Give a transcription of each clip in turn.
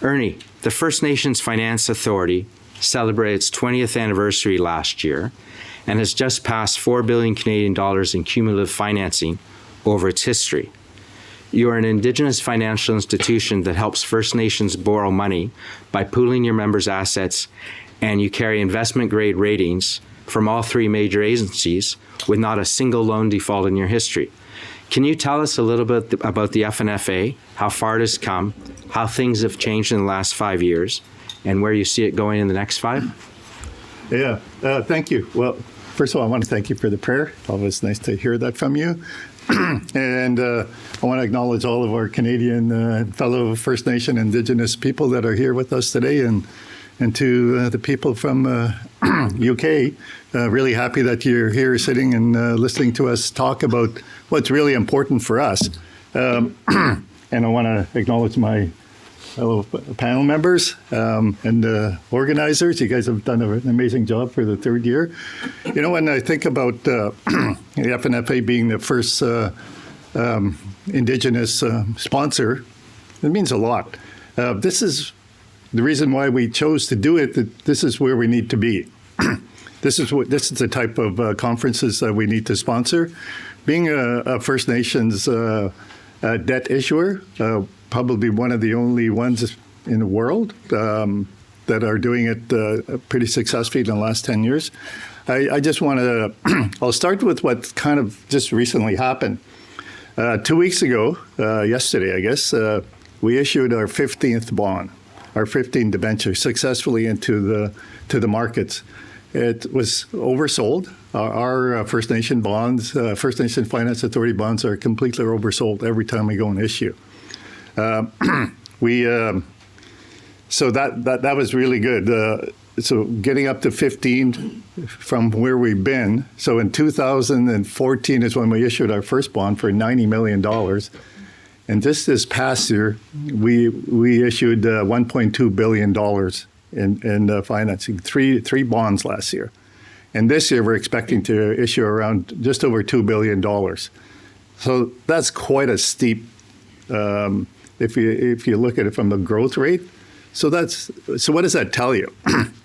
Ernie, the First Nations Finance Authority celebrated its 20th anniversary last year and has just passed 4 billion Canadian dollars in cumulative financing over its history. You are an Indigenous financial institution that helps First Nations borrow money by pooling your members' assets, and you carry investment-grade ratings from all three major agencies with not a single loan default in your history. Can you tell us a little bit about the FNFA, how far it has come, how things have changed in the last 5 years, and where you see it going in the next 5? Yeah, thank you. Well, first of all, I want to thank you for the prayer. Always nice to hear that from you. And I want to acknowledge all of our Canadian fellow First Nation Indigenous people that are here with us today, and to the people from UK. Really happy that you're here sitting and listening to us talk about what's really important for us. And I want to acknowledge my fellow panel members and organizers. You guys have done an amazing job for the third year. You know, when I think about the FNFA being the first Indigenous sponsor, it means a lot. This is the reason why we chose to do it. That this is where we need to be. This is the type of conferences that we need to sponsor. Being a First Nations debt issuer, probably one of the only ones in the world that are doing it pretty successfully in the last 10 years. I just want to, I'll start with what kind of just recently happened. 2 weeks ago, yesterday, I guess, we issued our 15th bond, our 15th debenture successfully into the markets. It was oversold. Our First Nation bonds, First Nation Finance Authority bonds are completely oversold every time we go and issue. So that was really good. So getting up to 15 from where we've been. So in 2014 is when we issued our first bond for $90 million. And just this past year, we issued $1.2 billion in financing, three bonds last year. And this year, we're expecting to issue around just over $2 billion. So that's quite a steep, if you look at it from the growth rate. So what does that tell you?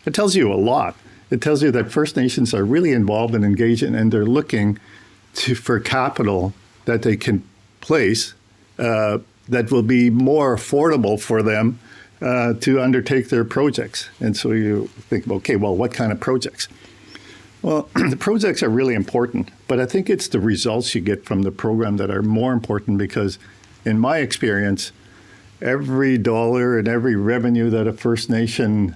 It tells you a lot. It tells you that First Nations are really involved and engaged, and they're looking for capital that they can place that will be more affordable for them to undertake their projects. And so you think, okay, well, what kind of projects? Well, the projects are really important, but I think it's the results you get from the program that are more important, because in my experience, every dollar and every revenue that a First Nation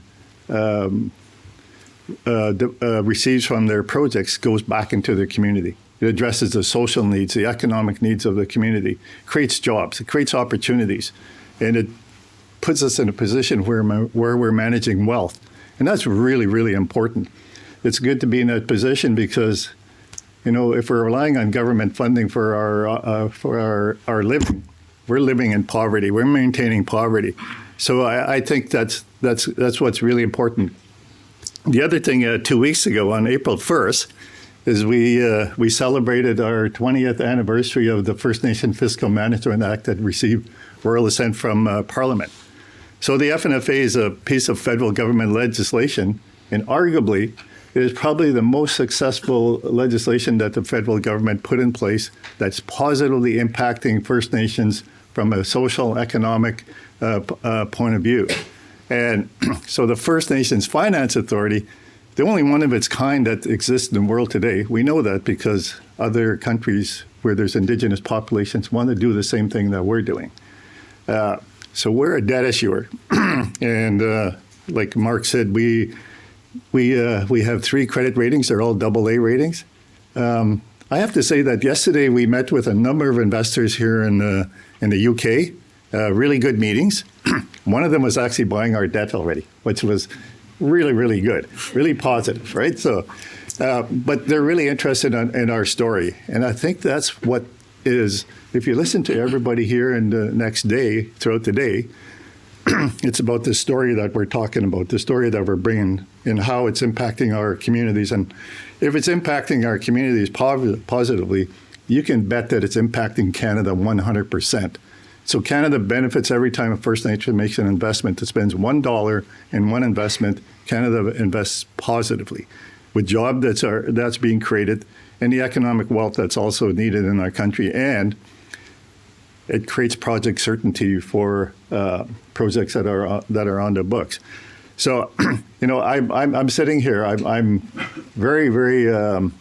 receives from their projects goes back into their community. It addresses the social needs, the economic needs of the community, creates jobs, it creates opportunities, and it puts us in a position where we're managing wealth. And that's really, really important. It's good to be in that position because, you know, if we're relying on government funding for our living, we're living in poverty. We're maintaining poverty. So I think that's what's really important. The other thing, 2 weeks ago on April 1st, is we celebrated our 20th anniversary of the First Nation Fiscal Management Act that received royal assent from Parliament. So the FNFA is a piece of federal government legislation, and arguably, it is probably the most successful legislation that the federal government put in place that's positively impacting First Nations from a social, economic point of view. And so the First Nations Finance Authority, the only one of its kind that exists in the world today, we know that because other countries where there's Indigenous populations want to do the same thing that we're doing. So we're a debt issuer. And like Mark said, we have 3 credit ratings. They're all AA ratings. I have to say that yesterday we met with a number of investors here in the UK. Really good meetings. One of them was actually buying our debt already, which was really, really good, really positive, right? So, but they're really interested in our story. And I think that's what is, if you listen to everybody here and the next day, throughout the day, it's about the story that we're talking about, the story that we're bringing, and how it's impacting our communities. And if it's impacting our communities positively, you can bet that it's impacting Canada 100%. So Canada benefits every time a First Nation makes an investment. It spends $1 in one investment. Canada invests positively with job that's being created and the economic wealth that's also needed in our country. And it creates project certainty for projects that are on the books. So, I'm sitting here. I'm very, very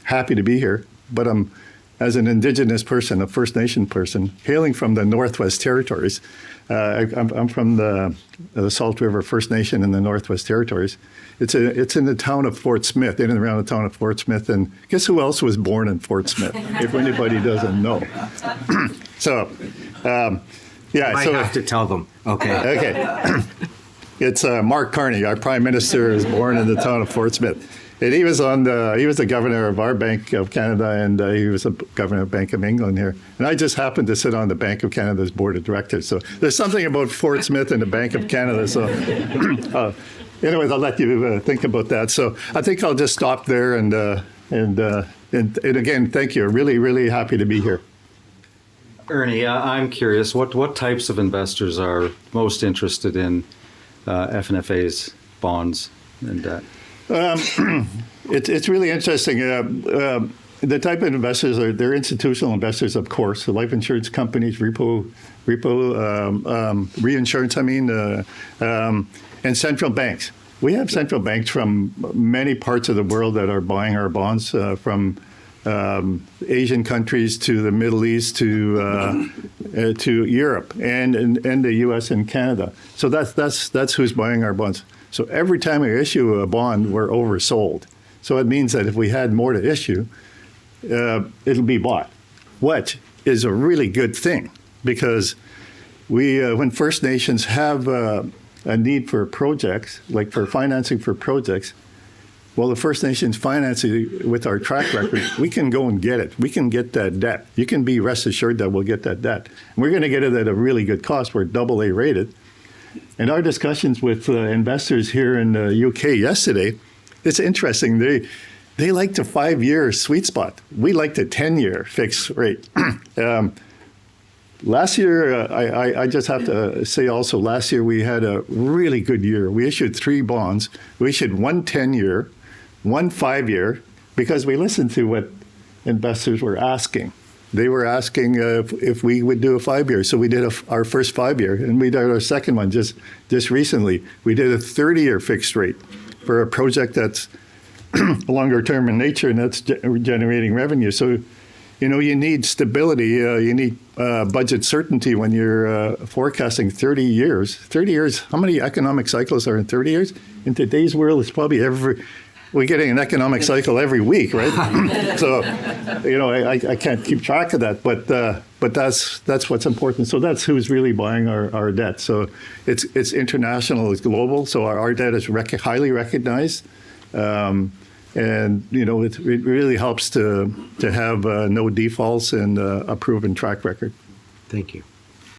happy to be here. But I'm, as an Indigenous person, a First Nation person, hailing from the Northwest Territories. I'm from the Salt River First Nation in the Northwest Territories. It's in the town of Fort Smith, in and around the town of Fort Smith. And guess who else was born in Fort Smith? If anybody doesn't know. So. I have to tell them. Okay. Okay. It's Mark Carney, our Prime Minister, is born in the town of Fort Smith, and he was the governor of our Bank of Canada, and he was the governor of Bank of England here. And I just happened to sit on the Bank of Canada's board of directors. So there's something about Fort Smith and the Bank of Canada. So, anyways, I'll let you think about that. So I think I'll just stop there, and again, thank you. Really, really happy to be here. Ernie, I'm curious, what types of investors are most interested in FNFA's bonds and debt? It's really interesting. The type of investors they're institutional investors, of course, so life insurance companies, repo reinsurance, and central banks. We have central banks from many parts of the world that are buying our bonds, from Asian countries to the Middle East to Europe and the U.S. and Canada. So that's who's buying our bonds. So every time we issue a bond, we're oversold. So it means that if we had more to issue, it'll be bought, which is a really good thing because when First Nations have a need for projects, like for financing for projects, well, the First Nations financing with our track record, we can go and get it. We can get that debt. You can be rest assured that we'll get that debt. And we're going to get it at a really good cost. We're AA rated. And our discussions with investors here in the UK yesterday, it's interesting. They like the 5-year sweet spot. We like the 10-year fixed rate. Last year, I just have to say also, last year we had a really good year. We issued 3 bonds. We issued one 10-year, one 5-year, because we listened to what investors were asking. They were asking if we would do a 5-year. So we did our first 5-year, and we did our second one just recently. We did a 30-year fixed rate for a project that's longer term in nature, and that's generating revenue. So, you need stability. You need budget certainty when you're forecasting 30 years. 30 years, how many economic cycles are in 30 years? In today's world, it's probably we're getting an economic cycle every week, right? So, I can't keep track of that, but that's what's important. So that's who's really buying our debt. So it's international, it's global. So our debt is highly recognized. And it really helps to have no defaults and a proven track record. Thank you.